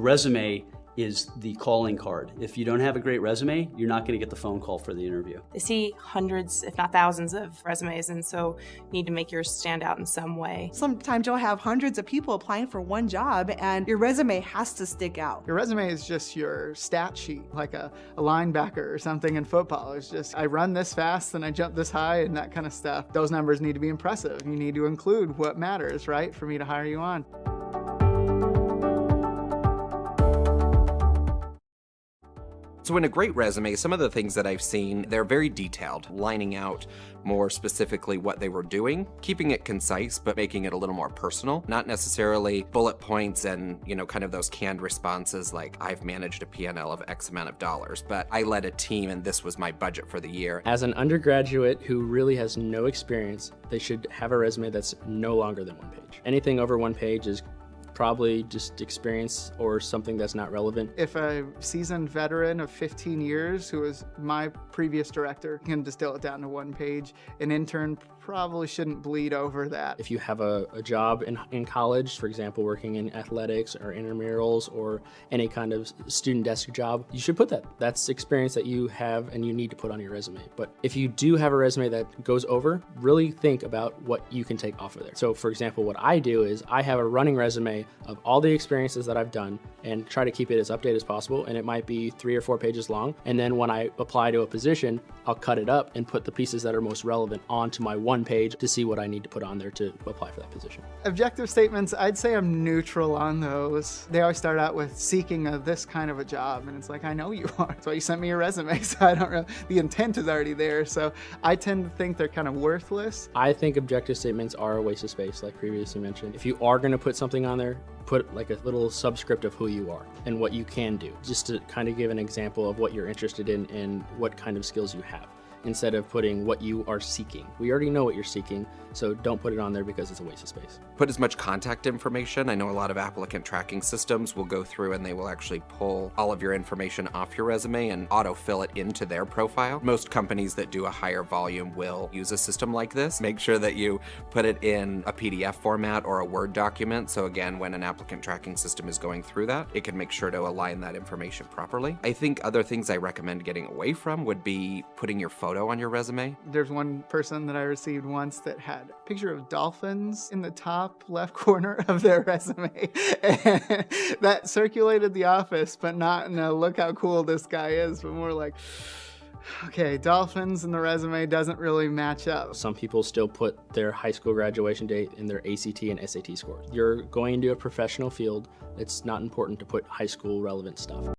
resume is the calling card. If you don't have a great resume, you're not going to get the phone call for the interview. They see hundreds, if not thousands of resumes, and so you need to make yours stand out in some way. Sometimes you'll have hundreds of people applying for one job and your resume has to stick out. Your resume is just your stat sheet, like a linebacker or something in football. It's just, I run this fast and I jump this high and that kind of stuff. Those numbers need to be impressive. You need to include what matters, right, for me to hire you on. So in a great resume, some of the things that I've seen, they're very detailed, lining out more specifically what they were doing, keeping it concise, but making it a little more personal, not necessarily bullet points and, kind of those canned responses like I've managed a P&L of X amount of dollars, but I led a team and this was my budget for the year. As an undergraduate who really has no experience, they should have a resume that's no longer than one page. Anything over one page is probably just experience or something that's not relevant. If a seasoned veteran of 15 years who was my previous director can distill it down to one page, an intern probably shouldn't bleed over that. If you have a job in college, for example, working in athletics or intramurals or any kind of student desk job, you should put that. That's experience that you have and you need to put on your resume. But if you do have a resume that goes over, really think about what you can take off of there. So for example, what I do is I have a running resume of all the experiences that I've done and try to keep it as updated as possible. And it might be 3 or 4 pages long. And then when I apply to a position, I'll cut it up and put the pieces that are most relevant onto my one page to see what I need to put on there to apply for that position. Objective statements, I'd say I'm neutral on those. They always start out with seeking this kind of a job. And it's like, I know you are. That's why you sent me your resume. So I don't really, the intent is already there. So I tend to think they're kind of worthless. I think objective statements are a waste of space, like previously mentioned. If you are going to put something on there, put like a little subscript of who you are and what you can do, just to kind of give an example of what you're interested in and what kind of skills you have, instead of putting what you are seeking. We already know what you're seeking, so don't put it on there because it's a waste of space. Put as much contact information. I know a lot of applicant tracking systems will go through and they will actually pull all of your information off your resume and autofill it into their profile. Most companies that do a higher volume will use a system like this. Make sure that you put it in a PDF format or a Word document. So again, when an applicant tracking system is going through that, it can make sure to align that information properly. I think other things I recommend getting away from would be putting your photo on your resume. There's one person that I received once that had a picture of dolphins in the top left corner of their resume. And that circulated the office, but not in a look how cool this guy is, but more like, okay, dolphins in the resume doesn't really match up. Some people still put their high school graduation date in their ACT and SAT scores. You're going into a professional field. It's not important to put high school relevant stuff.